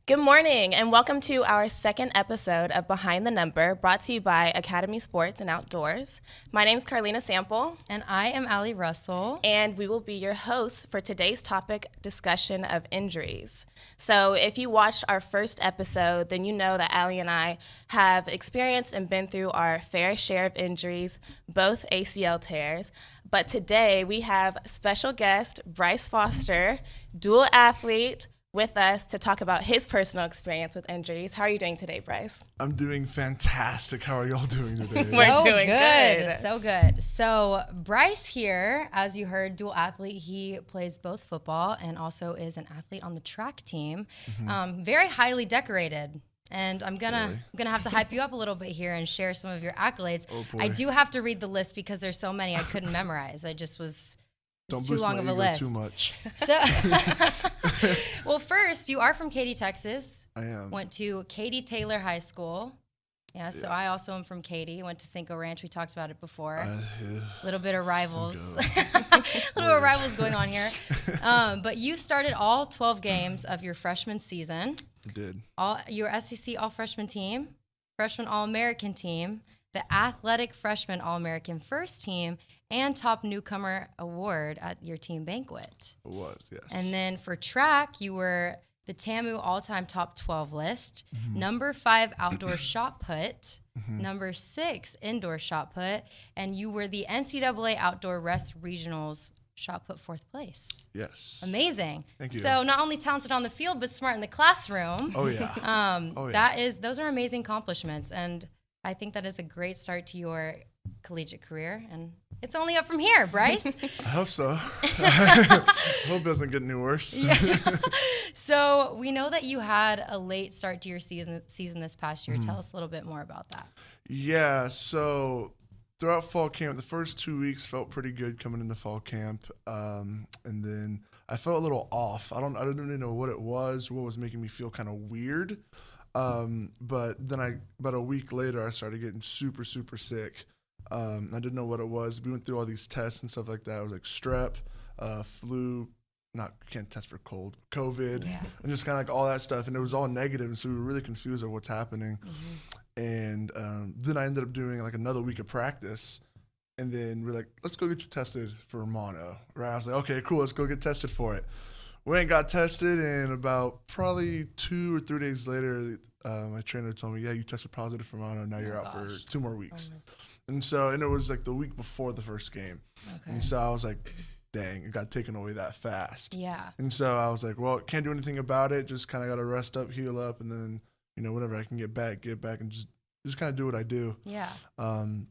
Good morning, and welcome to our second episode of Behind the Number, brought to you by Academy Sports and Outdoors. My name is Carlina Sample. And I am Allie Russell. And we will be your hosts for today's topic, discussion of injuries. So if you watched our first episode, then you know that Allie and I have experienced and been through our fair share of injuries, both ACL tears. But today we have special guest Bryce Foster, dual athlete, with us to talk about his personal experience with injuries. How are you doing today, Bryce? I'm doing fantastic. How are y'all doing today? We're doing good. So good. So Bryce here, as you heard, dual athlete. He plays both football and also is an athlete on the track team. Very highly decorated. And I'm gonna have to hype you up a little bit here and share some of your accolades. Oh, boy. I do have to read the list because there's so many I couldn't memorize. I just was... Don't too long of a list. Too much. So, well, first, you are from Katy, Texas. I am. Went to Katy Taylor High School. Yeah, so I also am from Katy. Went to Cinco Ranch. We talked about it before. A little bit of rivals. Going on here. But you started all 12 games of your freshman season. I did. Your SEC All-Freshman team, Freshman All-American team, the Athletic Freshman All-American First Team, and Top Newcomer Award at your team banquet. It was, yes. And then for track, you were the TAMU all-time top 12 list, number 5 outdoor shot put, number 6 indoor shot put, and you were the NCAA Outdoor Rest Regionals shot put 4th place. Yes. Amazing. Thank you. So not only talented on the field, but smart in the classroom. Oh, yeah. Those are amazing accomplishments, and I think that is a great start to your collegiate career, and it's only up from here, Bryce. I hope so. I hope it doesn't get any worse. Yeah. So we know that you had a late start to your season this past year. Tell us a little bit more about that. Yeah, so throughout fall camp, the first 2 weeks felt pretty good coming into fall camp, and then I felt a little off. I didn't really know what it was, what was making me feel kind of weird. But then about a week later, I started getting super, super sick. I didn't know what it was. We went through all these tests and stuff like that. It was like strep, flu, can't test for cold, COVID, and just kind of like all that stuff. And it was all negative, and so we were really confused of what's happening. And then I ended up doing like another week of practice. And then we're like, let's go get you tested for mono. Right? I was like, okay, cool, let's go get tested for it. Went and got tested, and about probably 2 or 3 days later, my trainer told me, yeah, you tested positive for mono. Now you're out for 2 more weeks. And it was like the week before the first game. Okay. And so I was like, dang, it got taken away that fast. Yeah. And so I was like, well, can't do anything about it. Just kind of got to rest up, heal up, and then, whenever I can get back and just kind of do what I do. Yeah. And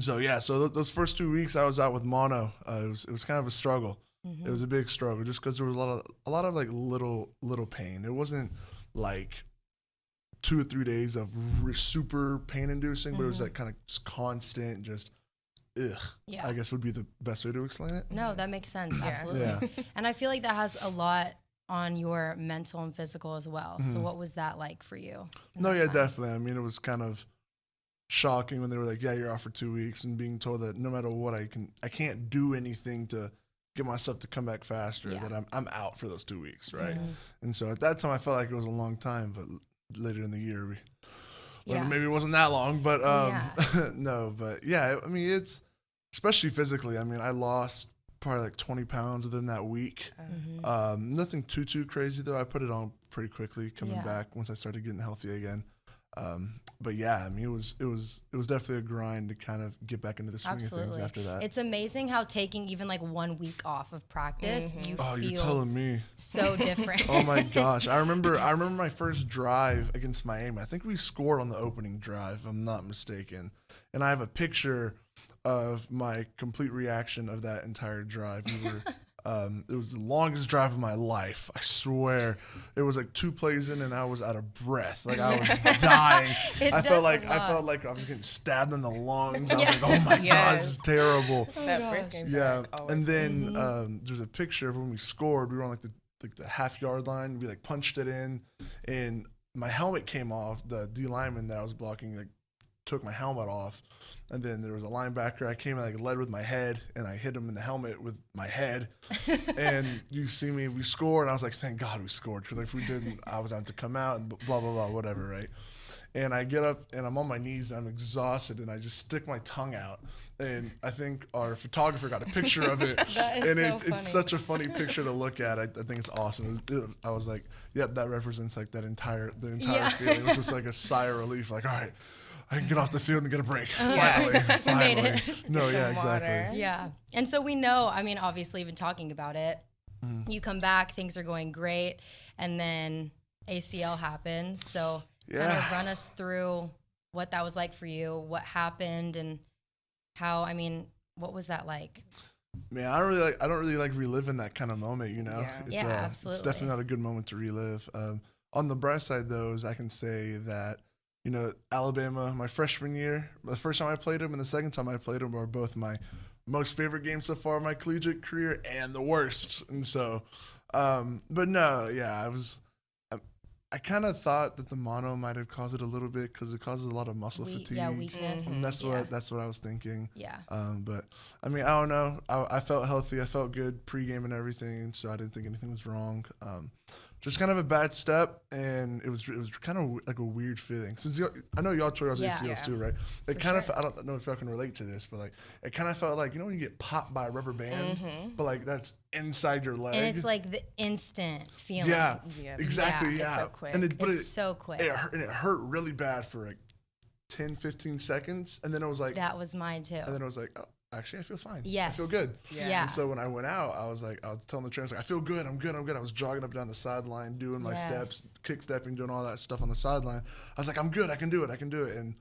so, so those first 2 weeks I was out with mono. It was kind of a struggle. It was a big struggle just because there was a lot of like little pain. It wasn't like 2 or 3 days of super pain inducing, but it was like kind of just constant, just I guess would be the best way to explain it. No, that makes sense. Absolutely. Yeah. And I feel like that has a lot on your mental and physical as well. So what was that like for you? No, yeah, definitely. I mean, it was kind of shocking when they were like, yeah, you're out for 2 weeks, and being told that no matter what, I can't do anything to get myself to come back faster, that I'm out for those 2 weeks, right? And so at that time, I felt like it was a long time, but later in the year, maybe it wasn't that long, but no, but yeah, I mean, it's, especially physically, I mean, I lost probably like 20 pounds within that week. Nothing too crazy though. I put it on pretty quickly coming back once I started getting healthy again. But yeah, I mean, it was definitely a grind to kind of get back into the swing of things after that. It's amazing how taking even like 1 week off of practice, you feel you're telling me so different. Oh my gosh, I remember my first drive against Miami. I think we scored on the opening drive, if I'm not mistaken, and I have a picture of my complete reaction of that entire drive. It was the longest drive of my life. I swear. It was like 2 plays in and I was out of breath. Like I was dying. I felt like I was getting stabbed in the lungs. I was like, oh my God, this is terrible. That first game. Yeah. And then there's a picture of when we scored. We were on like the half-yard line. We like punched it in, and my helmet came off. The D lineman that I was blocking like took my helmet off. And then there was a linebacker. I came and like led with my head, and I hit him in the helmet with my head. And you see me, we scored, and I was like, thank God we scored. Because if we didn't, I was going to come out and blah, blah, blah, whatever, right? And I get up, and I'm on my knees, and I'm exhausted, and I just stick my tongue out. And I think our photographer got a picture of it. That is and so funny. it's such a funny picture to look at. I think it's awesome. I was like, yep, that represents like the entire feeling. It was just like a sigh of relief, like, all right, I can get off the field and get a break. Finally. We made it. No, Get yeah, some exactly. water. Yeah. And so we know, I mean, obviously, even talking about it, you come back, things are going great, and then ACL happens. So kind of run us through what that was like for you, what happened, and how, I mean, what was that like? Man, I don't really like reliving that kind of moment, you know? Yeah. Absolutely. It's definitely not a good moment to relive. On the bright side, though, is I can say that, you know, Alabama, my freshman year, the first time I played them and the second time I played them were both my most favorite games so far of my collegiate career and the worst. And so, but no, yeah, I kind of thought that the mono might have caused it a little bit because it causes a lot of muscle fatigue. Yeah, weakness. And that's what I was thinking. Yeah. But I mean, I don't know. I felt healthy. I felt good pregame and everything, so I didn't think anything was wrong. Just kind of a bad step, and it was kind of like a weird feeling. Since I know y'all tore y'all's ACLs too, right? It kind of I don't know if y'all can relate to this, but like it kind of felt like, you know, when you get popped by a rubber band, but like that's inside your leg, And it's like the instant feeling. yeah, Yeah. exactly, yeah. It's so quick. And It's so quick. It hurt really bad for like 10, 15 seconds, and then it was like, That was mine too. and then it was like, oh, actually, I feel fine. Yes. I feel good. Yeah. And so when I went out, I was telling the trainers, like, I feel good. I'm good. I was jogging up and down the sideline, doing my steps, kick stepping, doing all that stuff on the sideline. I was like, I'm good. I can do it. And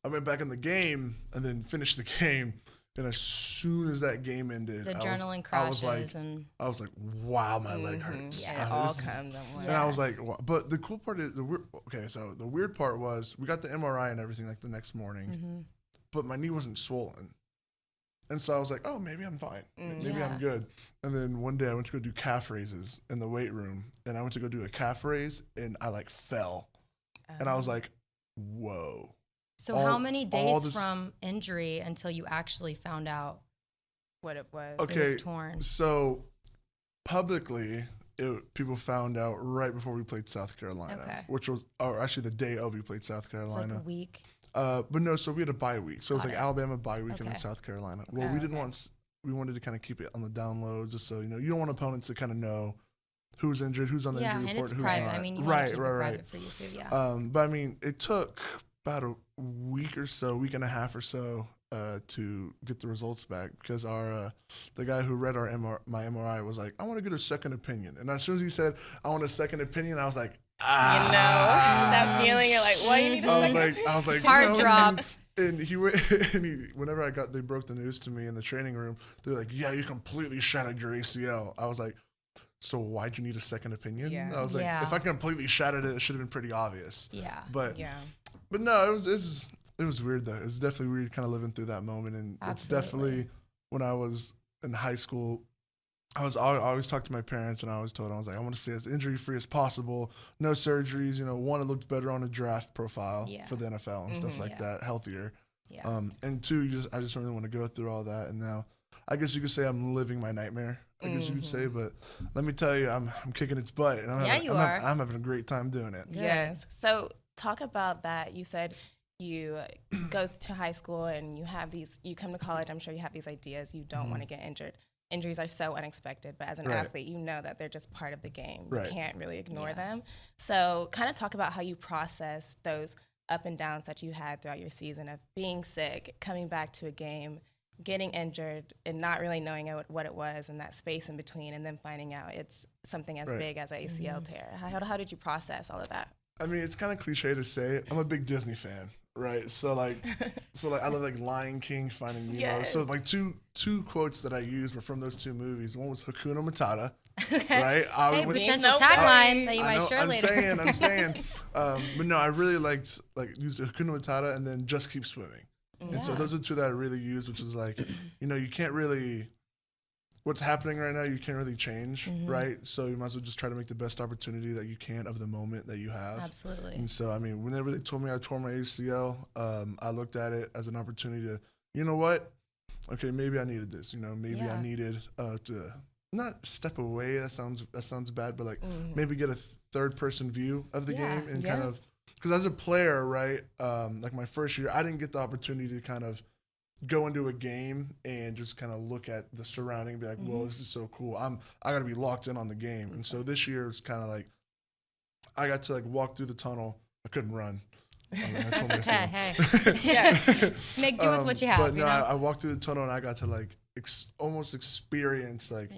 I went back in the game and then finished the game. And as soon as that game ended, The I adrenaline was crashes like, wow, my leg hurts. Yeah, it Uh, all this is- comes at once. And I was like, wow. But the cool part is, so the weird part was we got the MRI and everything like the next morning, but my knee wasn't swollen. And so I was like, oh, maybe I'm fine. Maybe I'm good. And then one day I went to go do calf raises in the weight room. And I went to go do a calf raise, and I like fell. And I was like, whoa. So how many days from injury until you actually found out what it was. Okay, it was torn? So publicly, people found out right before we played South Carolina, which was actually the day of we played South Carolina. It's like a week. But no, so we had a bye week. So it was like Alabama bye week and then Okay. South Carolina. Well, we wanted to kind of keep it on the down low, just so, you know, you don't want opponents to kind of know who's injured, who's on the injury And report, it's who's private. not. I mean, you want to keep it right. private for you too, yeah. But I mean, it took about a week and a half or so to get the results back, because the guy who read my MRI was like, I want to get a second opinion. And as soon as he said, I want a second opinion, I was like, You know, that feeling, you're like, what, you need to I was like, Hard no. drop. And he went, whenever they broke the news to me in the training room, they're like, yeah, you completely shattered your ACL. I was like, so why'd you need a second opinion? Yeah. I was like, Yeah. if I completely shattered it, it should have been pretty obvious. Yeah. But no, it was weird though. It was definitely weird kind of living through that moment. And it's definitely, when I was in high school, I always talked to my parents, and I was told, I was like, I want to stay as injury-free as possible, no surgeries, you know, one, it looked better on a draft profile for the NFL and stuff like that, healthier. Yeah. And two, I just don't really want to go through all that. And now, I guess you could say I'm living my nightmare, I guess you could say, but let me tell you, I'm kicking its butt, and I'm having a great time doing it. Yes. So talk about that. You said you go to high school and you come to college, I'm sure you have these ideas, you don't want to get injured. Injuries are so unexpected, but as an athlete, you know that they're just part of the game. You can't really ignore them. So kind of talk about how you process those up and downs that you had throughout your season of being sick, coming back to a game, getting injured, and not really knowing what it was, and that space in between, and then finding out it's something as big as an ACL tear. How did you process all of that? I mean, it's kind of cliche to say, I'm a big Disney fan, right? So like I love like Lion King, Finding Nemo. Yes. So like two quotes that I used were from those two movies. One was Hakuna Matata, right? Hey, potential tagline that you might share I'm later. saying. But no, I really used Hakuna Matata and then Just Keep Swimming. And so those are two that I really used, which is like, you know, you can't really. what's happening right now, you can't really change, right? So you might as well just try to make the best opportunity that you can of the moment that you have. Absolutely. And so, I mean, whenever they told me I tore my ACL, I looked at it as an opportunity to, you know what? Okay, maybe I needed this. You know, maybe I needed to not step away. That sounds bad, but like maybe get a third person view of the game and kind of, because as a player, right? Like my first year, I didn't get the opportunity to kind of go into a game and just kind of look at the surrounding and be like, well, this is so cool. I got to be locked in on the game. And so this year it's kind of like I got to like walk through the tunnel. I couldn't run. I told That's myself. okay. Make do with what you have. But no, you know? I walked through the tunnel and I got to like almost experience like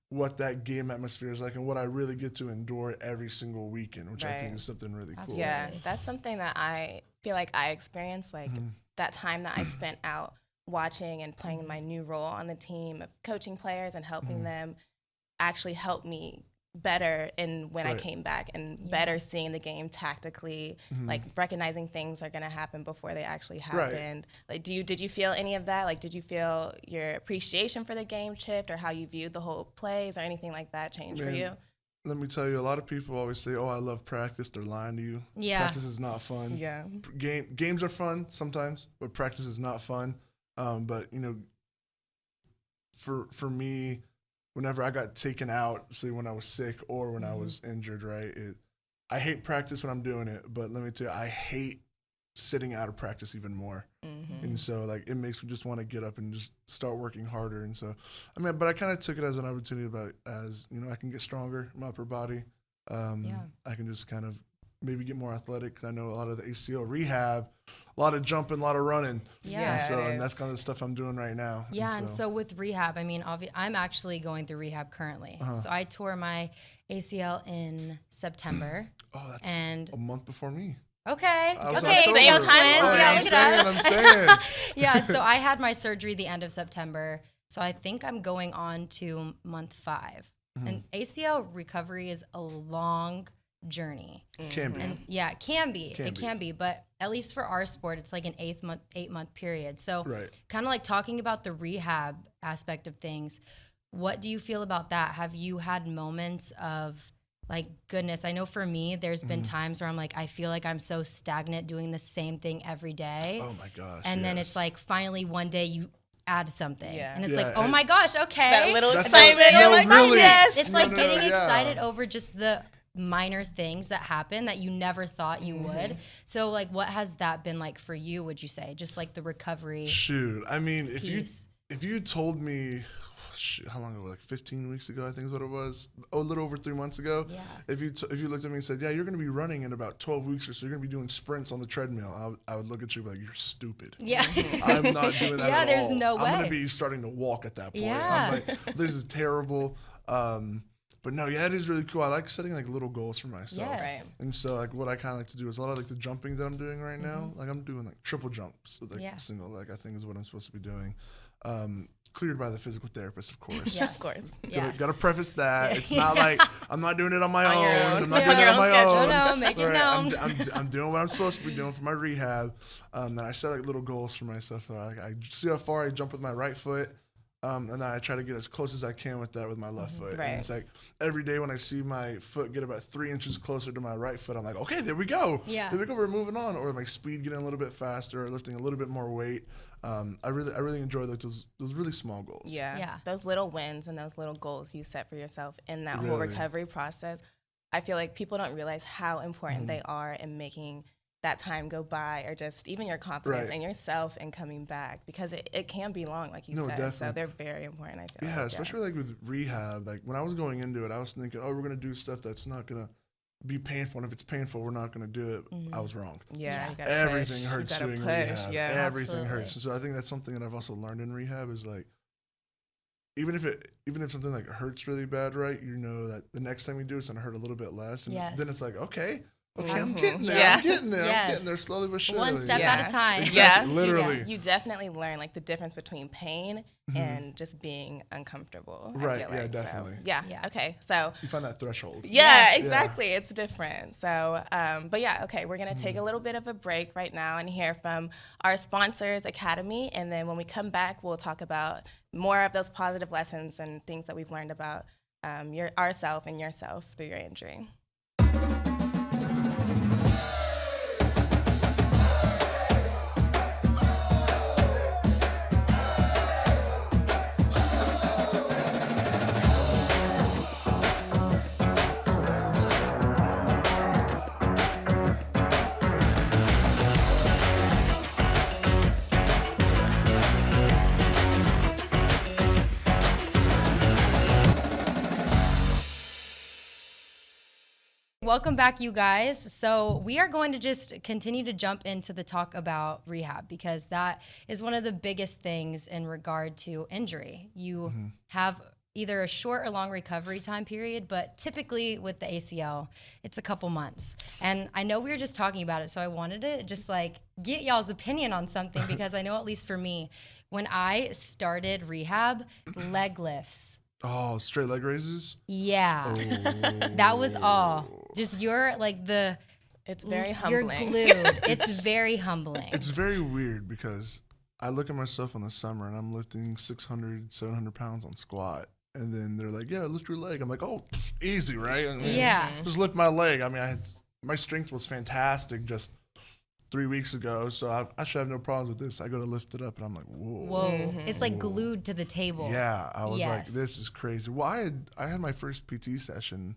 what that game atmosphere is like and what I really get to endure every single weekend, which I think is something really cool. Yeah, that's something that I feel like I experienced, like that time that I spent out watching and playing my new role on the team of coaching players and helping them actually help me better in when I came back and better seeing the game tactically, like recognizing things are going to happen before they actually happened. Like, did you feel any of that? Like, did you feel your appreciation for the game shift or how you viewed the whole plays or anything like that change for you? Let me tell you, a lot of people always say, oh, I love practice. They're lying to you. Yeah. Practice is not fun. Yeah. Games are fun sometimes, but practice is not fun. But, you know, for me, whenever I got taken out, say when I was sick or when I was injured, right, I hate practice when I'm doing it, but let me tell you, I hate sitting out of practice even more. And so, like, it makes me just want to get up and just start working harder. And so, I mean, but I kind of took it as an opportunity as, you know, I can get stronger in my upper body. I can just kind of maybe get more athletic. I know a lot of the ACL rehab, a lot of jumping, a lot of running. Yeah. And that's kind of the stuff I'm doing right now. Yeah, and so with rehab, I mean, I'm actually going through rehab currently. So I tore my ACL in September. Oh, that's and a month before me. Okay. Same time. I'm saying. Yeah, so I had my surgery the end of September. So I think I'm going on to month 5. And ACL recovery is a long journey. Can be. And yeah, it can be, but at least for our sport, it's like an 8-month period. So kind of like talking about the rehab aspect of things, what do you feel about that? Have you had moments of like, goodness, I know for me, there's been times where I'm like, I feel like I'm so stagnant doing the same thing every day. Oh my gosh. And then it's like, finally one day you add something. Yeah. And it's like, oh my gosh, okay. That little excitement. You're like, really. yes. It's like getting excited over just the minor things that happen that you never thought you would. So like, what has that been like for you, would you say? Just like the recovery. Shoot. I mean, piece. if you told me, how long ago? Like 15 weeks ago, I think is what it was. Oh, a little over 3 months ago. Yeah. If you looked at me and said, yeah, you're going to be running in about 12 weeks or so, you're going to be doing sprints on the treadmill, I would look at you and be like, you're stupid. Yeah. I'm not doing that at all. Yeah, there's no way. I'm going to be starting to walk at that point. Yeah. I'm like, this is terrible. But no, yeah, it is really cool. I like setting like little goals for myself. Yes. Right. And so like what I kind of like to do is a lot of like the jumping that I'm doing right now. Like I'm doing like triple jumps with like single leg, I think is what I'm supposed to be doing. Cleared by the physical therapist, of course. Yes, of course. Gotta preface that. It's not like I'm not doing it on my own. I'm not doing it on my own. No, make it known. I'm doing what I'm supposed to be doing for my rehab. Then I set like little goals for myself. Like I see how far I jump with my right foot. And then I try to get as close as I can with that with my left foot. Right. And it's like every day when I see my foot get about 3 inches closer to my right foot, I'm like, okay, there we go. Yeah. There we go. We're moving on. Or my speed getting a little bit faster, or lifting a little bit more weight. I really enjoy those really small goals. Yeah. Those little wins and those little goals you set for yourself in that whole recovery process. I feel like people don't realize how important they are in making that time go by, or just even your confidence in yourself and coming back, because it can be long, like you said. Definitely. So they're very important, I feel. Yeah, especially like with rehab. Like when I was going into it, I was thinking, oh, we're gonna do stuff that's not gonna be painful, and if it's painful, we're not gonna do it. I was wrong. Yeah. Everything hurts doing rehab. Yeah, everything hurts. And so I think that's something that I've also learned in rehab is like, even if something like hurts really bad, right? You know that the next time you do it's gonna hurt a little bit less, and then it's like, okay, Okay, I'm getting there. Yeah. I'm getting there. Yes. I'm getting there slowly but surely. One step Yeah. at a time. Yeah. Literally. You definitely learn like the difference between pain and just being uncomfortable. I Right, feel yeah, like. definitely. So, yeah. Yeah. Okay. So You find that threshold. yeah, Yes. exactly. It's different. So, but yeah, okay, we're going to take a little bit of a break right now and hear from our sponsors, Academy. And then when we come back, we'll talk about more of those positive lessons and things that we've learned about ourself and yourself through your injury. Welcome back, you guys. So we are going to just continue to jump into the talk about rehab because that is one of the biggest things in regard to injury. You have either a short or long recovery time period, but typically with the ACL, it's a couple months. And I know we were just talking about it, so I wanted to just like get y'all's opinion on something because I know at least for me, when I started rehab, leg lifts. Oh, straight leg raises? Yeah. That was all. Just you're like It's very you're humbling. glued. It's very humbling. It's very weird because I look at myself in the summer and I'm lifting 600, 700 pounds on squat. And then they're like, yeah, lift your leg. I'm like, oh, easy, right? I mean, Yeah. just lift my leg. I mean, my strength was fantastic just 3 weeks ago, so I should have no problems with this. I go to lift it up, and I'm like, whoa. Whoa. It's like glued to the table. Yeah, I was like, Yes. this is crazy. Well, I had my first PT session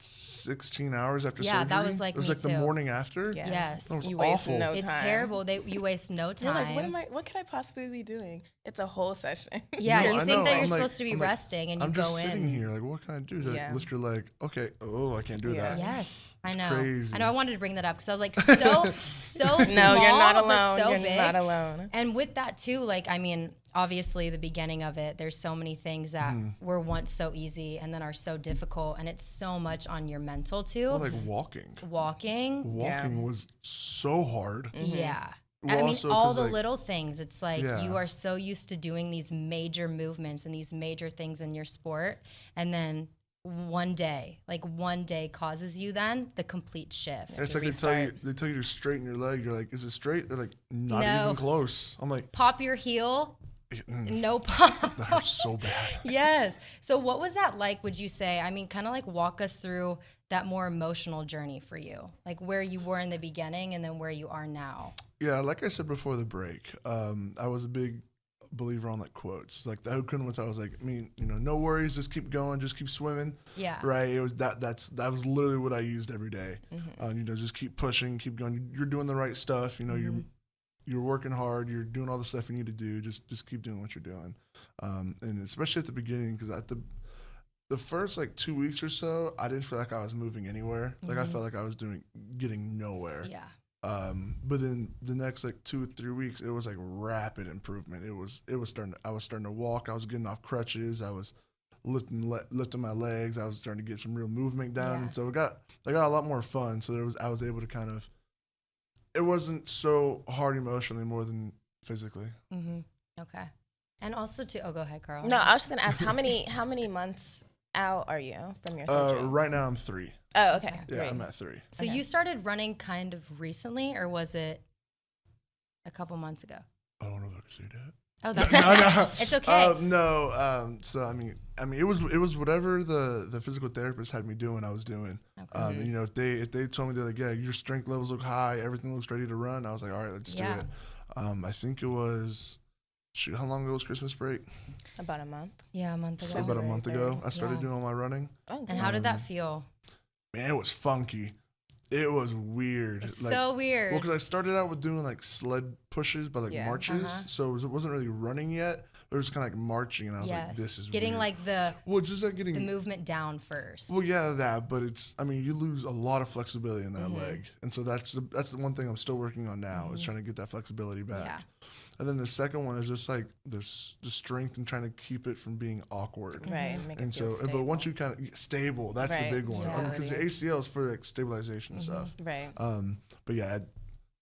16 hours after surgery. Yeah, that was like it was me like the too. morning after. Yeah. Yes. That was You awful. waste no It's time. terrible. You waste no You're time. like, what could I possibly be doing? It's a whole session. Yeah, No, you I think know. that you're I'm supposed to be I'm like, resting and you I'm go just sitting in. here, like, what can I do? They're Yeah. like, lift your leg. Okay. Oh, I can't do Yeah. that. Yes, I know. crazy. I know. I wanted to bring that up because I was like, so small, No, you're not but alone. so You're big. not alone. And with that too, like, I mean, obviously the beginning of it, there's so many things that were once so easy and then are so difficult, and it's so much on your mental too. Well, like walking. Walking, Walking was so hard. yeah. Well, I mean, also, all 'cause, the like- little things. It's like Yeah. you are so used to doing these major movements and these major things in your sport, and then one day causes you then the complete shift. It's to like restart. they tell you to straighten your leg. You're like, is it straight? They're like, not No. even close. I'm like, Pop your heel, mm, no pop. that hurts so bad. Yes. So what was that like, would you say? I mean, kind of like walk us through that more emotional journey for you, like where you were in the beginning and then where you are now. Yeah, like I said before the break, I was a big believer on like quotes. Like the Hakuna Matata was like, I mean, no worries, just keep going, just keep swimming. Yeah. Right. It was that was literally what I used every day. Just keep pushing, keep going. You're doing the right stuff. You're working hard. You're doing all the stuff you need to do. Just keep doing what you're doing. And especially at the beginning, because at the first like 2 weeks or so, I didn't feel like I was moving anywhere. Like I felt like I was getting nowhere. Yeah. But then the next like 2 or 3 weeks, it was like rapid improvement. I was starting to walk. I was getting off crutches. I was lifting my legs. I was starting to get some real movement down. Yeah. And so I got a lot more fun. So I was able to kind of, it wasn't so hard emotionally more than physically. Mm-hmm. Okay. And also go ahead, Carl. No, I was just gonna ask how many months out are you from your surgery? Right now I'm 3. Oh, okay. Yeah, 3. I'm at 3. So Okay. you started running kind of recently, or was it a couple months ago? I don't know if I can say that. Oh, that's No. It's okay. No. So I mean, it was whatever the physical therapist had me doing, I was doing. Okay. If they told me they're like, yeah, your strength levels look high, everything looks ready to run, I was like, all right, let's do Yeah. it. I think it was, how long ago was Christmas break? About a month. Yeah, a month ago. So about a month ago, I started Yeah. doing all my running. Oh, And how did that feel? Man, it was funky. It was weird. It's so weird. Well, because I started out with doing like sled pushes by like Yeah. marches, so it wasn't really running yet, but it was kind of like marching, and I was like, this is getting weird. like the Well, just like getting movement down first. Well, yeah, that, but you lose a lot of flexibility in that leg, and so that's the one thing I'm still working on now is trying to get that flexibility back. Yeah. And then the second one is just like the strength and trying to keep it from being awkward. Right. Make And it feel so, stable. but once you kind of stable, that's Right. the big one. Yeah. Because the ACL is for like stabilization and stuff. Right. But yeah,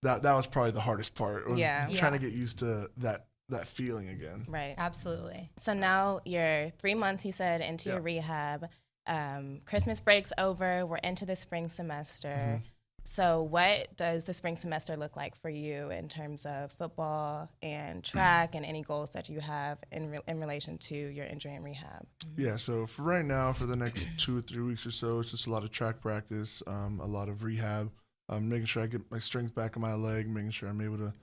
that was probably the hardest part. Was Yeah. trying to get used to that feeling again. Right. Absolutely. So now you're 3 months, you said, into your rehab. Christmas break's over. We're into the spring semester. So what does the spring semester look like for you in terms of football and track and any goals that you have in relation to your injury and rehab? Yeah, so for right now, for the next 2 or 3 weeks or so, it's just a lot of track practice, a lot of rehab, making sure I get my strength back in my leg, making sure I'm able to,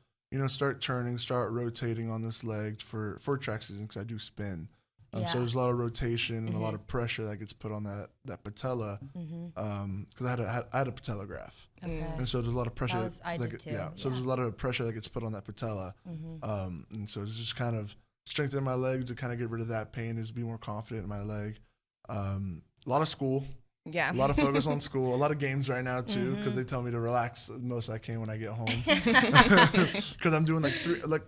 start turning, start rotating on this leg for track season because I do spin. So there's a lot of rotation and a lot of pressure that gets put on that patella because I had a patella graft. Okay. And so there's a lot of pressure. I did too. So there's a lot of pressure that gets put on that patella. And so it's just kind of strengthen my leg to kind of get rid of that pain, just be more confident in my leg. A lot of school. Yeah. A lot of focus on school. A lot of games right now too, because they tell me to relax the most I can when I get home. Because I'm doing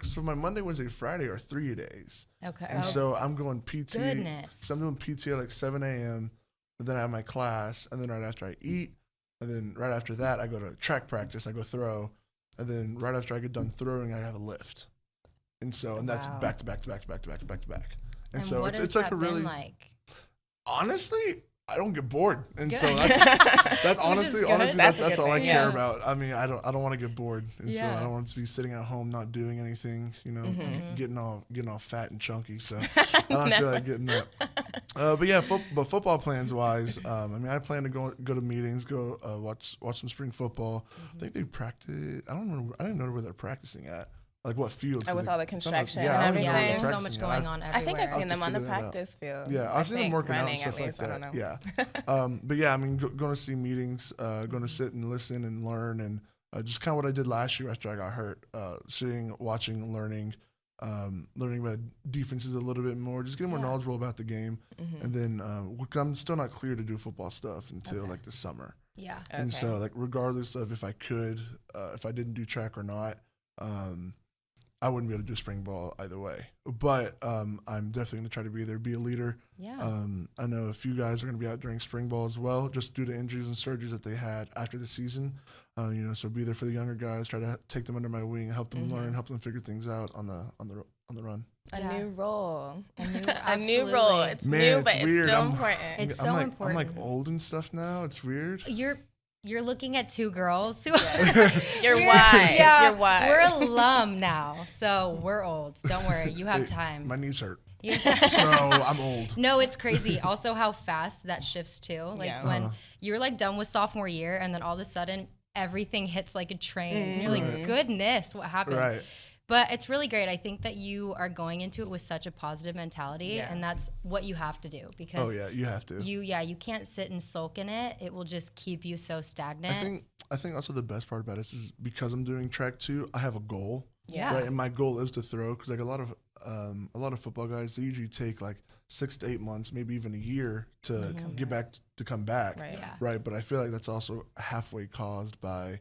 so my Monday, Wednesday, Friday are 3 days. Okay. And so I'm going PT. Goodness. So I'm doing PT at like 7 a.m. And then I have my class, and then right after I eat, and then right after that I go to track practice. I go throw, and then right after I get done throwing, I have a lift. And so that's back to back to back to back to back to back to back. And so what it's has like that a really been like? Honestly, I don't get bored, and Good. so that's honestly That's a that's good all I thing. care Yeah. about. I mean, I don't want to get bored, and so Yeah. I don't want to be sitting at home not doing anything, getting all fat and chunky. So I don't feel like getting that. But yeah, but football plans wise, I mean, I plan to go to meetings, go watch some spring football. I think they practice. I don't know. I didn't know where they're practicing at. Like what fields? With all the construction yeah, and I don't know everything. where Yeah, they're there's so practicing much at. going on everywhere. I think I've seen them on the figure that out. practice field. Yeah, I've seen them working out and running, stuff at least. like I that. don't know. Yeah. But yeah, I mean, going to see meetings, going to sit and listen and learn, and just kind of what I did last year after I got hurt, sitting, watching, learning about defenses a little bit more, just getting more knowledgeable about the game. And then I'm still not clear to do football stuff until like the summer. Yeah. And so like regardless of if I could, if I didn't do track or not, I wouldn't be able to do spring ball either way. But I'm definitely going to try to be there, be a leader. Yeah. I know a few guys are going to be out during spring ball as well, just due to injuries and surgeries that they had after the season. So be there for the younger guys, try to take them under my wing, help them learn, help them figure things out on the run. A Yeah. new role. A new role. It's new, but it's it's weird. still I'm important. It's I'm so like, important. I'm like old and stuff now. It's weird. You're looking at two girls who You're wise. Yeah, You're wise. we're alum now, so we're old. Don't worry, you have Hey, time. My knees hurt. You- So I'm old. No, it's crazy. Also, how fast that shifts too. Like Yeah. when you're like done with sophomore year, and then all of a sudden everything hits like a train. And you're like, goodness, what happened? Right. But it's really great. I think that you are going into it with such a positive mentality, Yeah. and that's what you have to do because Oh yeah, you have to. you can't sit and sulk in it. It will just keep you so stagnant. I think also the best part about it is because I'm doing track too, I have a goal. Yeah. Right, and my goal is to throw because like a lot of football guys, they usually take like 6 to 8 months, maybe even a year to get back to come back. Right. Yeah. Right, but I feel like that's also halfway caused by,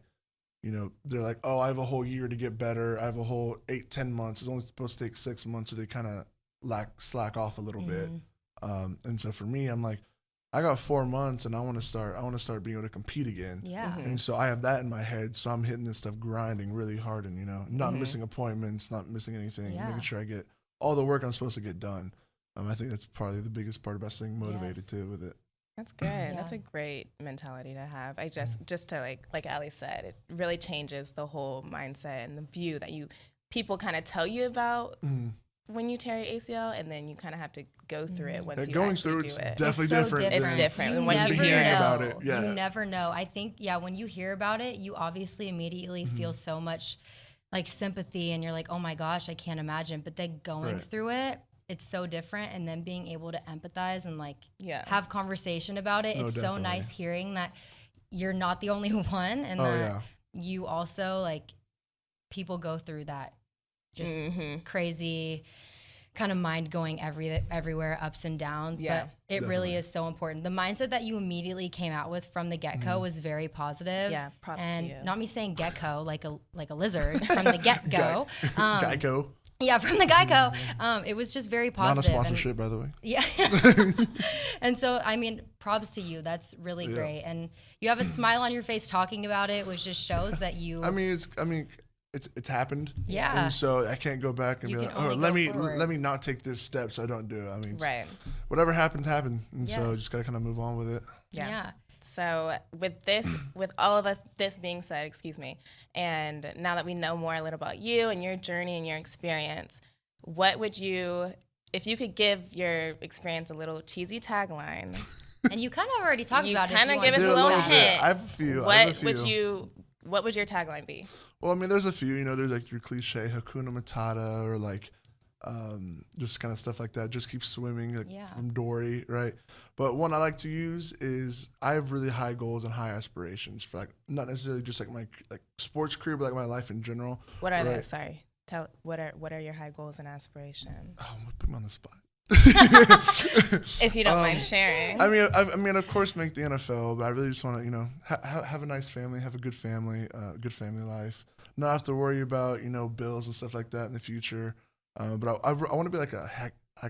they're like, oh, I have a whole year to get better. I have a whole 8-10 months. It's only supposed to take 6 months, so they kind of slack off a little bit. And so for me, I'm like, I got 4 months, and I want to start being able to compete again. Yeah. And so I have that in my head. So I'm hitting this stuff, grinding really hard, and not missing appointments, not missing anything, Yeah. making sure I get all the work I'm supposed to get done. I think that's probably the biggest part about staying motivated Yes. too with it. That's good. Yeah. That's a great mentality to have. I just to like Ali said, it really changes the whole mindset and the view that people kind of tell you about when you tear your ACL, and then you kind of have to go through it once you Going actually through do it's it. definitely so different. It's than different You once you never hear know. about it. Yeah. You never know. I think, when you hear about it, you obviously immediately feel so much like sympathy, and you're like, oh my gosh, I can't imagine. But then going Right. through it, it's so different. And then being able to empathize and like Yeah. have conversation about it. No, It's so definitely. nice hearing that you're not the only one, and Oh, that yeah. you also like people go through that just crazy kind of mind going everywhere, ups and downs, Yeah, but it really is so important. The mindset that you immediately came out with from the get-go was very positive. Yeah, props to and you. not me saying gecko like a lizard from the get-go. Geico. Yeah, from the Geico. It was just very Not a positive. sponsorship, by the way. Yeah. And so, I mean, props to you. That's really great. And you have a smile on your face talking about it, which just shows that you. It's happened. Yeah. And so I can't go back and You be can like, oh, only go forward. let me not take this step so I don't do it. I mean, Right. whatever happened, happened. And so Yes. just got to kind of move on with it. Yeah. So with all of us, this being said, excuse me, and now that we know more a little about you and your journey and your experience, what would you, if you could give your experience a little cheesy tagline? And you kind of already talked about it. You kind of if give you us want a to little do bit. hint. I have a few. What would your tagline be? Well, I mean, there's a few. You know, there's like your cliche Hakuna Matata or like just kind of stuff like that. Just keep swimming, like from Dory, right? But one I like to use is I have really high goals and high aspirations for like not necessarily just like my like sports career, but like my life in general. What are they? Sorry. What are your high goals and aspirations? Oh, put me on the spot. If you don't mind sharing. I mean, of course, make the NFL, but I really just want to, you know, have a nice family, have a good family life, not have to worry about, you know, bills and stuff like that in the future. But I want to be like a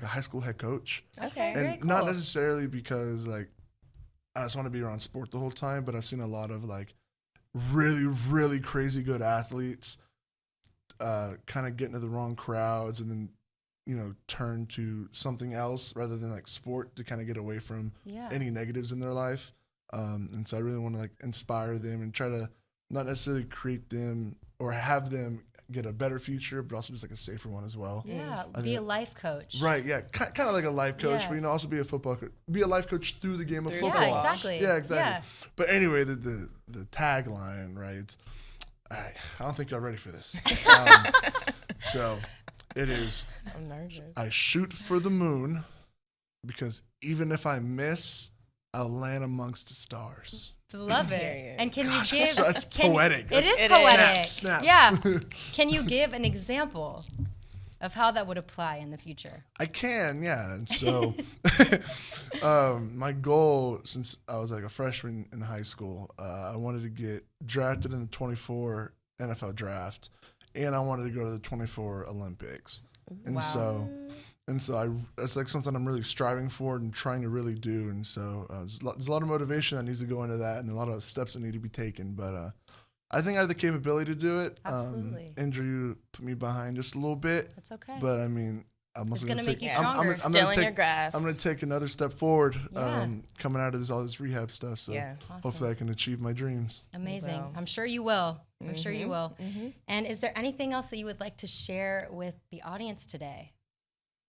high school head coach. Okay. And Very cool. not necessarily because like I just want to be around sport the whole time, but I've seen a lot of like really, really crazy good athletes kind of get into the wrong crowds and then, you know, turn to something else rather than like sport to kind of get away from any negatives in their life. And so I really want to like inspire them and try to not necessarily create them or have them get a better future, but also just like a safer one as well. Yeah, be a life coach. Right, yeah, kind of like a life coach, but you know, also be a football coach. Be a life coach through the game of football. Yeah, exactly. Yeah, exactly. Yeah. But anyway, the tagline, right? All right, I don't think y'all ready for this. So it is. I'm nervous. I shoot for the moon because even if I miss, I'll land amongst the stars. Love it. And can Gosh, you give? that's poetic. It is It poetic. is. Snap. Yeah. Can you give an example of how that would apply in the future? I can, yeah. And so my goal since I was like a freshman in high school, I wanted to get drafted in the 24 NFL draft, and I wanted to go to the 24 Olympics. And so that's like something I'm really striving for and trying to really do. And so there's a lot of motivation that needs to go into that and a lot of steps that need to be taken. But I think I have the capability to do it. Absolutely. Injury put me behind just a little bit. That's okay. But I mean, I'm also gonna make take, you I'm stronger. Still in your grasp. I'm going to take another step forward Yeah. coming out of all this rehab stuff. So Awesome. hopefully I can achieve my dreams. Amazing. will. I'm sure you will. I'm sure you will. And is there anything else that you would like to share with the audience today?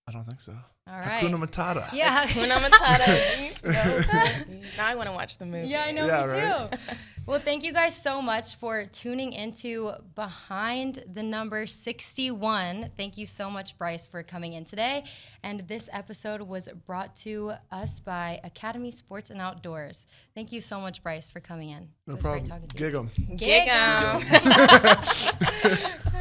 I don't think so. All right. Hakuna Matata. Yeah. Hakuna Matata. Now I want to watch the movie. Yeah, I know, Yeah, me right? too. Well, thank you guys so much for tuning into Behind the Number 61. Thank you so much, Bryce, for coming in today. And this episode was brought to us by Academy Sports and Outdoors. Thank you so much, Bryce, for coming in. No It was problem. great talking to you. Gig 'em. Gig 'em. Gig 'em.